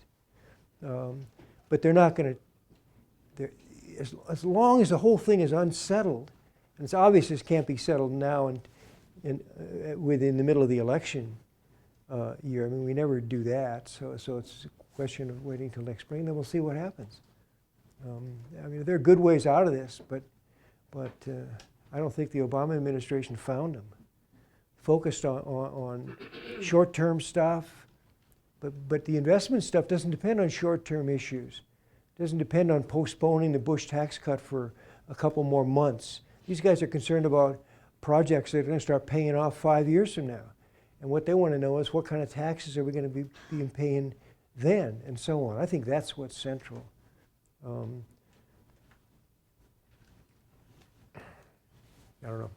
but they're not going to, as long as the whole thing is unsettled, and it's obvious this can't be settled now within the middle of the election year. I mean, we never do that, so it's a question of waiting till next spring. Then we'll see what happens. I mean, there are good ways out of this, but I don't think the Obama administration found them. Focused on short-term stuff, but the investment stuff doesn't depend on short-term issues. It doesn't depend on postponing the Bush tax cut for a couple more months. These guys are concerned about projects that are going to start paying off 5 years from now. And what they want to know is what kind of taxes are we going to be paying then, and so on. I think that's what's central. I don't know.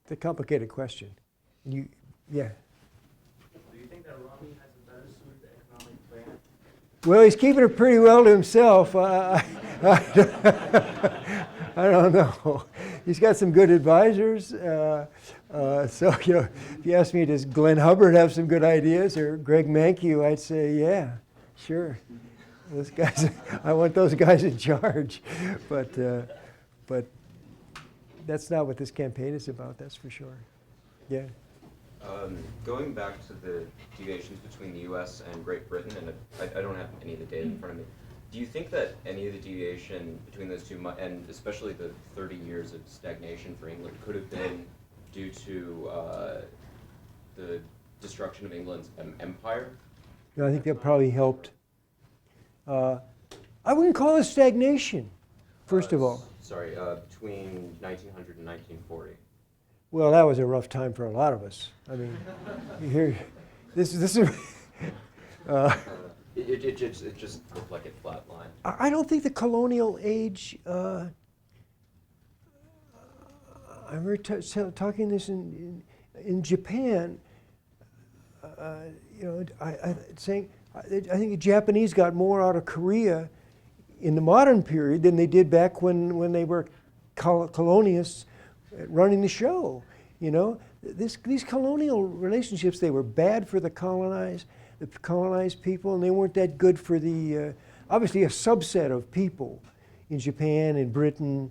It's a complicated question. Yeah. Do you think that Romney has a better suited economic plan? Well, he's keeping it pretty well to himself. I don't know. He's got some good advisors. So, if you ask me, does Glenn Hubbard have some good ideas, or Greg Mankiw, I'd say, yeah, sure. Those guys, I want those guys in charge. But that's not what this campaign is about, that's for sure. Yeah. Going back to the deviations between the U.S. and Great Britain, and I don't have any of the data in front of me, Do you think that any of the deviation between those two, and especially the 30 years of stagnation for England, could have been due to the destruction of England's empire? I think that probably helped. I wouldn't call it stagnation, first of all. Sorry, between 1900 and 1940. Well, that was a rough time for a lot of us. I mean, you hear, this is. It just looked like it flatlined. I don't think the colonial age. I remember talking this in Japan. Saying I think the Japanese got more out of Korea in the modern period than they did back when they were colonialists running the show. You know, these colonial relationships, they were bad for the colonized people, and they weren't that good for the obviously a subset of people in Japan and Britain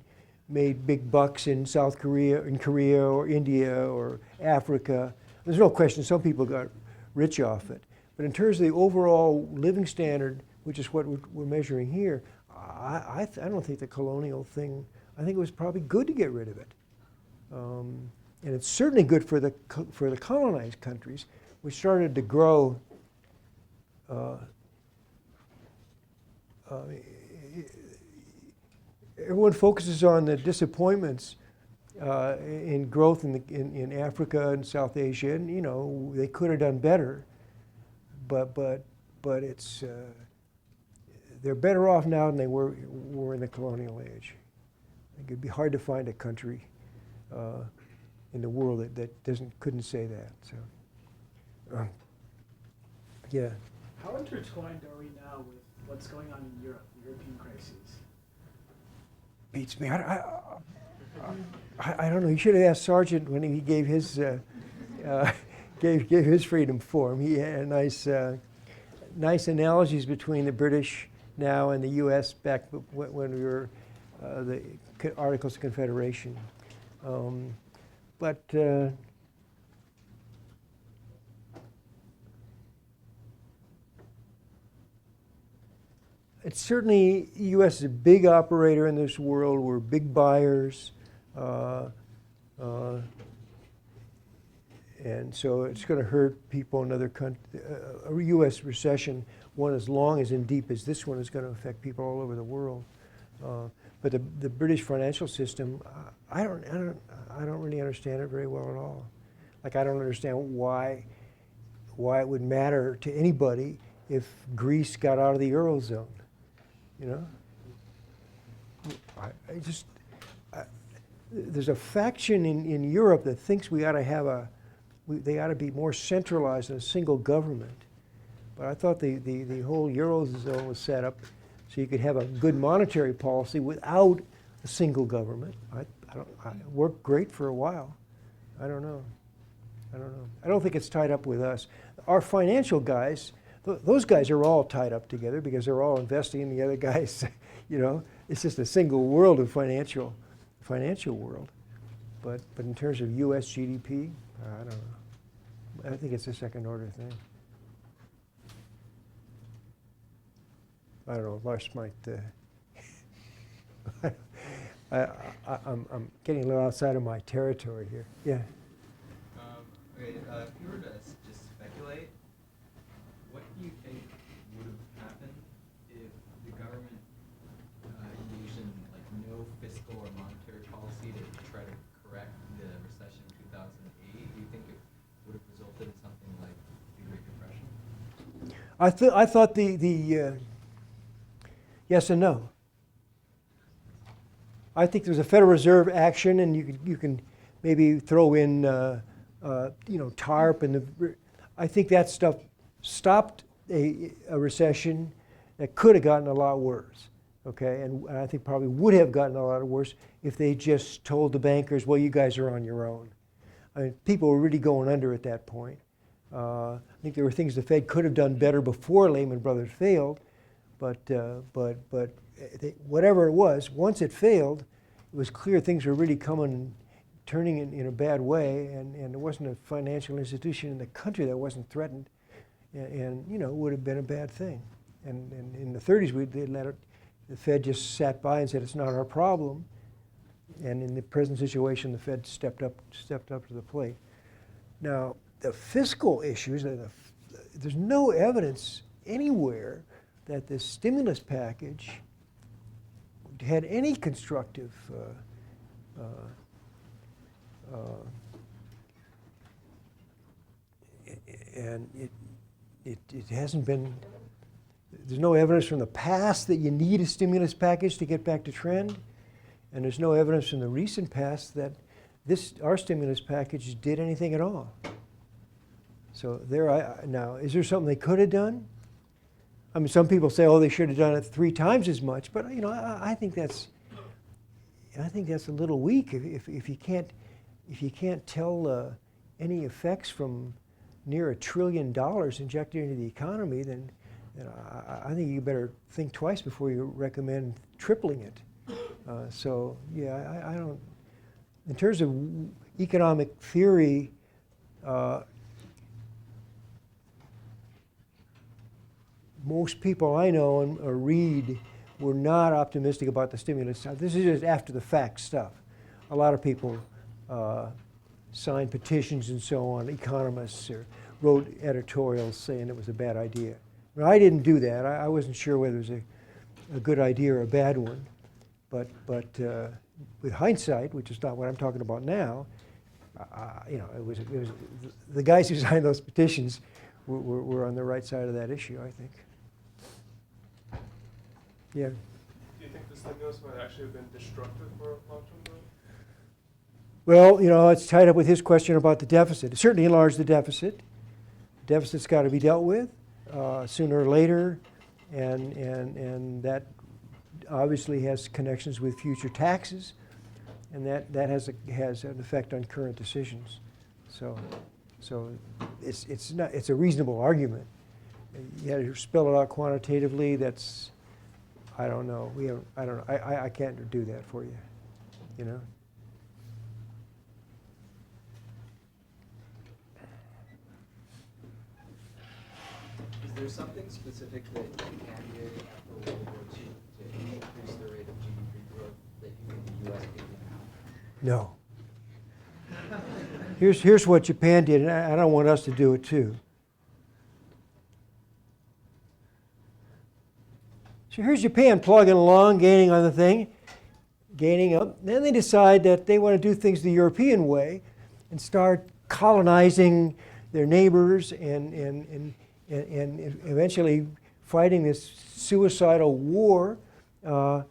made big bucks in South Korea, in Korea or India or Africa. There's no question some people got rich off it. But in terms of the overall living standard, which is what we're measuring here, I don't think the colonial thing, I think it was probably good to get rid of it. And it's certainly good for the colonized countries, which started to grow. Everyone focuses on the disappointments in growth in Africa and South Asia, and you know they could have done better, but it's they're better off now than they were in the colonial age. I think it'd be hard to find a country in the world that couldn't say that. So, yeah. How intertwined are we now with what's going on in Europe, the European crises? Beats me. I don't know. You should have asked Sargent when he gave his gave his Freedom Forum. He had nice analogies between the British now and the U.S. back when we were the Articles of Confederation. It's certainly, U.S. is a big operator in this world. We're big buyers. And so it's going to hurt people in other countries. A U.S. recession, one as long as and deep as this one, is going to affect people all over the world. But the British financial system, I don't really understand it very well at all. Like, I don't understand why it would matter to anybody if Greece got out of the Eurozone. You know, there's a faction in Europe that thinks we ought to have they ought to be more centralized in a single government. But I thought the whole Eurozone was set up so you could have a good monetary policy without a single government. It worked great for a while. I don't know. I don't think it's tied up with us. Our financial guys, those guys are all tied up together because they're all investing in the other guys. You know, it's just a single world of financial world. But in terms of U.S. GDP, I don't know. I think it's a second order thing. I don't know. Lars might. I'm getting a little outside of my territory here. Yeah. Okay. If you were to just speculate, what do you think would have happened if the government engaged in like no fiscal or monetary policy to try to correct the recession of 2008? Do you think it would have resulted in something like the Great Depression? I thought the yes and no. I think there's a Federal Reserve action, and you can maybe throw in TARP and I think that stuff stopped a recession that could have gotten a lot worse. Okay, and I think probably would have gotten a lot worse if they just told the bankers, well, you guys are on your own. I mean, people were really going under at that point. I think there were things the Fed could have done better before Lehman Brothers failed, but whatever it was, once it failed, it was clear things were really turning in a bad way, and there wasn't a financial institution in the country that wasn't threatened, and it would have been a bad thing. And in the 30s, they let it, the Fed just sat by and said it's not our problem. And in the present situation, the Fed stepped up to the plate. Now, the fiscal issues, there's no evidence anywhere that the stimulus package had any constructive and it hasn't been, there's no evidence from the past that you need a stimulus package to get back to trend, and there's no evidence from the recent past that our stimulus package did anything at all. So now, is there something they could have done? I mean, some people say, oh, they should have done it 3 times as much, but you know, I think that's a little weak. If you can't tell any effects from near $1 trillion injected into the economy, then I think you better think twice before you recommend tripling it. So yeah, I don't. In terms of economic theory, most people I know or read were not optimistic about the stimulus. This is just after the fact stuff. A lot of people signed petitions and so on, economists, or wrote editorials saying it was a bad idea. Well, I didn't do that. I wasn't sure whether it was a good idea or a bad one. But with hindsight, which is not what I'm talking about now, you know, it was the guys who signed those petitions were on the right side of that issue, I think. Yeah. Do you think the stimulus might actually have been destructive for long-term growth? Well, you know, it's tied up with his question about the deficit. It certainly enlarged the deficit. The deficit's got to be dealt with sooner or later, and that obviously has connections with future taxes, and that has an effect on current decisions. So it's a reasonable argument. You had to spell it out quantitatively. That's, I don't know. I can't do that for you. You know. Is there something specific that Japan did after World War II to increase the rate of GDP growth that you think the U.S. could do now? No. Here's what Japan did, and I don't want us to do it too. So here's Japan plugging along, gaining on the thing, gaining up. Then they decide that they want to do things the European way and start colonizing their neighbors and eventually fighting this suicidal war. So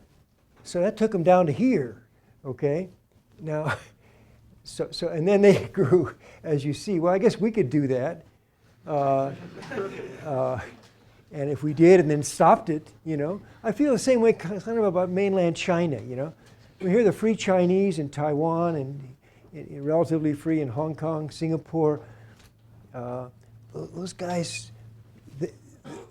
that took them down to here, okay? Now, so and then they grew, as you see. Well, I guess we could do that. And if we did and then stopped it, you know. I feel the same way kind of about mainland China, you know. We hear the free Chinese in Taiwan and relatively free in Hong Kong, Singapore. Those guys,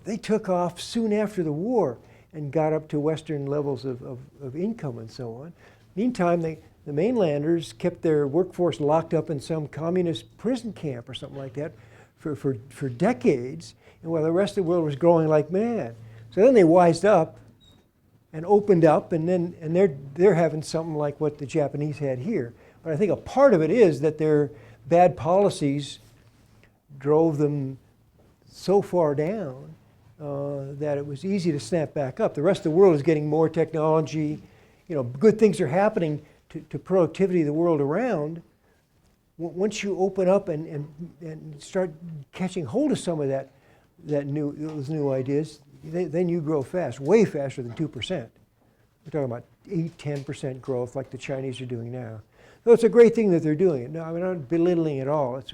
they took off soon after the war and got up to Western levels of income and so on. Meantime, the mainlanders kept their workforce locked up in some communist prison camp or something like that for decades, and while the rest of the world was growing like mad. So then they wised up and opened up, and they're having something like what the Japanese had here. But I think a part of it is that their bad policies drove them so far down that it was easy to snap back up. The rest of the world is getting more technology. You know, good things are happening to productivity of the world around. Once you open up and start catching hold of some of those new ideas, then you grow fast, way faster than 2%. We're talking about 8-10% growth like the Chinese are doing now. So it's a great thing that they're doing it. No, I'm not belittling at all. It's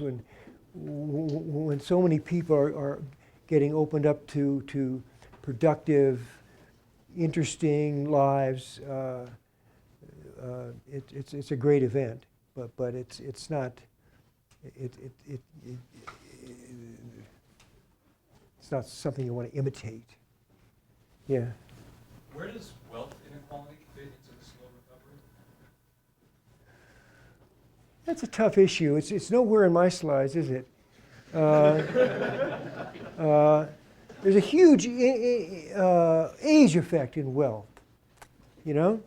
when so many people are getting opened up to productive, interesting lives, it's a great event. But it's not it's not something you want to imitate. Yeah. Where does wealth inequality fit into the slow recovery? That's a tough issue. It's nowhere in my slides, is it? there's a huge age effect in wealth, you know?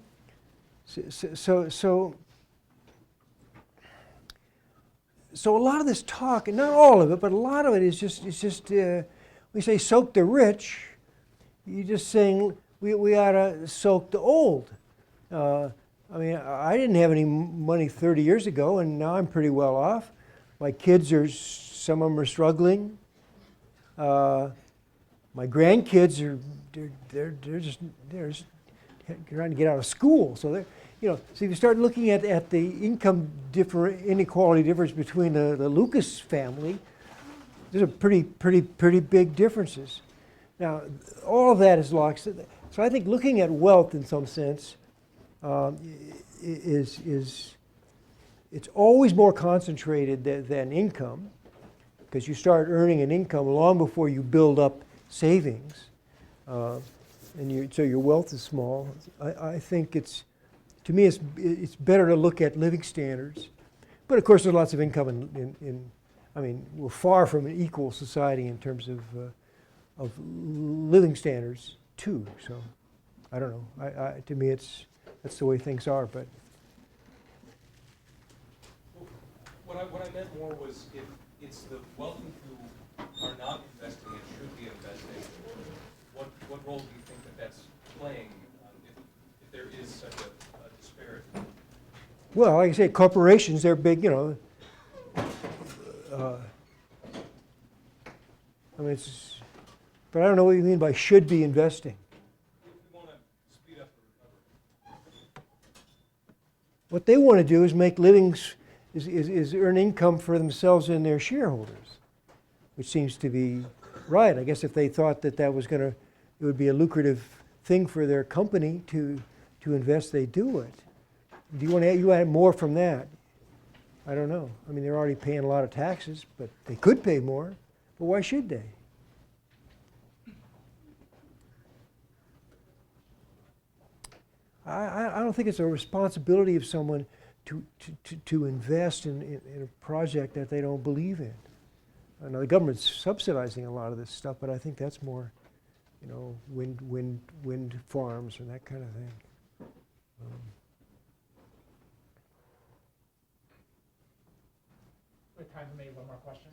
So a lot of this talk, and not all of it, but a lot of it is just we say soak the rich. You're just saying we ought to soak the old. I mean, I didn't have any money 30 years ago, and now I'm pretty well off. My kids some of them are struggling. My grandkids they're just trying to get out of school, so they're. So if you start looking at the income inequality difference between the Lucas family, there's a pretty big differences. Now, all of that is locked. So I think looking at wealth in some sense it's always more concentrated than income, because you start earning an income long before you build up savings, and so your wealth is small. I think to me, it's better to look at living standards. But of course, there's lots of income I mean, we're far from an equal society in terms of living standards, too. So, I don't know. To me, that's the way things are. But What I meant more was if it's the wealthy who are not investing and should be investing, what role do you think that's playing if there is such a disparity? well, like I say, corporations, they're big. I mean, but I don't know what you mean by should be investing. If we want to speed up the recovery. What they want to do is make livings, is earn income for themselves and their shareholders, which seems to be right. I guess if they thought that it would be a lucrative thing for their company to invest, they do it. Do you want more from that? I don't know. I mean, they're already paying a lot of taxes, but they could pay more. But why should they? I don't think it's a responsibility of someone to invest in a project that they don't believe in. I know the government's subsidizing a lot of this stuff, but I think that's more, wind farms and that kind of thing. We have time for maybe one more question.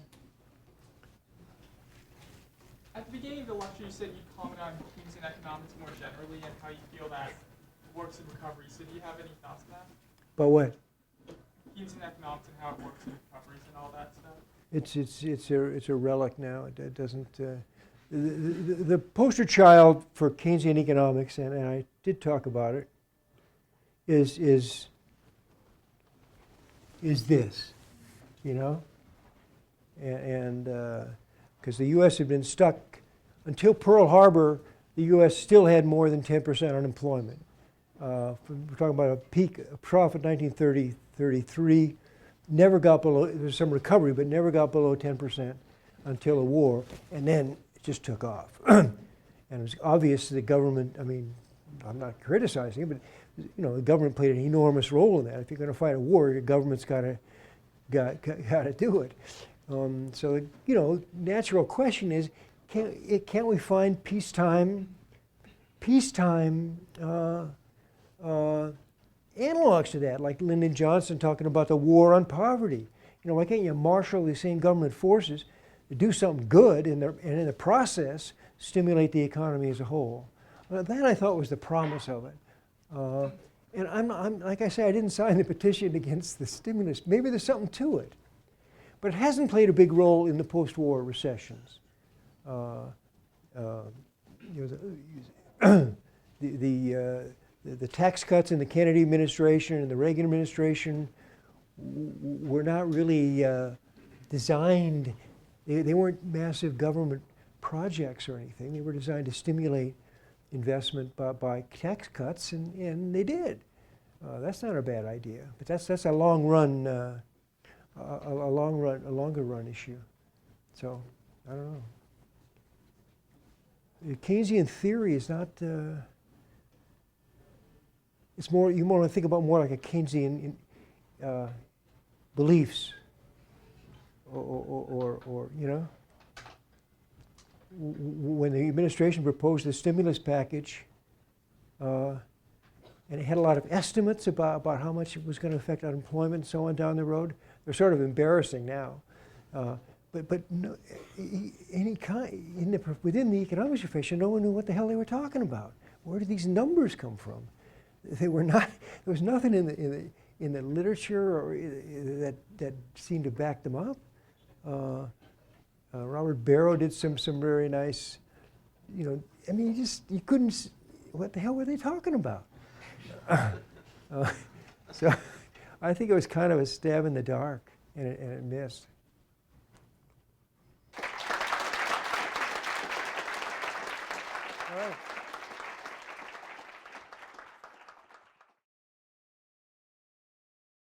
At the beginning of the lecture, you said you'd comment on Keynesian economics more generally and how you feel that works in recovery. So do you have any thoughts on that? But what? Keynesian economics and how it works in recoveries and all that stuff? It's a relic now. It doesn't. The poster child for Keynesian economics, and I did talk about it, is this, and because the U.S. had been stuck until Pearl Harbor, the U.S. still had more than 10% unemployment. We're talking about a trough in 1933. Never got below. There's some recovery, but never got below 10% until the war, and then it just took off. And it was obvious the government. I mean, I'm not criticizing it, but the government played an enormous role in that. If you're going to fight a war, the government's got to do it. So natural question is, can't we find peacetime analogs to that, like Lyndon Johnson talking about the war on poverty? Why can't you marshal the same government forces to do something good and in the process stimulate the economy as a whole? That I thought was the promise of it. And I'm like I say, I didn't sign the petition against the stimulus. Maybe there's something to it, but it hasn't played a big role in the post-war recessions. The tax cuts in the Kennedy administration and the Reagan administration were not really designed. They weren't massive government projects or anything. They were designed to stimulate investment by tax cuts, and they did. That's not a bad idea, but that's a long run, a longer run issue. So I don't know. The Keynesian theory is not. It's more. You want to think about more like a Keynesian beliefs, or when the administration proposed the stimulus package, and it had a lot of estimates about how much it was going to affect unemployment and so on down the road. They're sort of embarrassing now. But no, within the economics profession, no one knew what the hell they were talking about. Where did these numbers come from? They were not. There was nothing in the literature or that seemed to back them up. Robert Barrow did some very nice. I mean, you couldn't. What the hell were they talking about? So I think it was kind of a stab in the dark, and it missed. All right.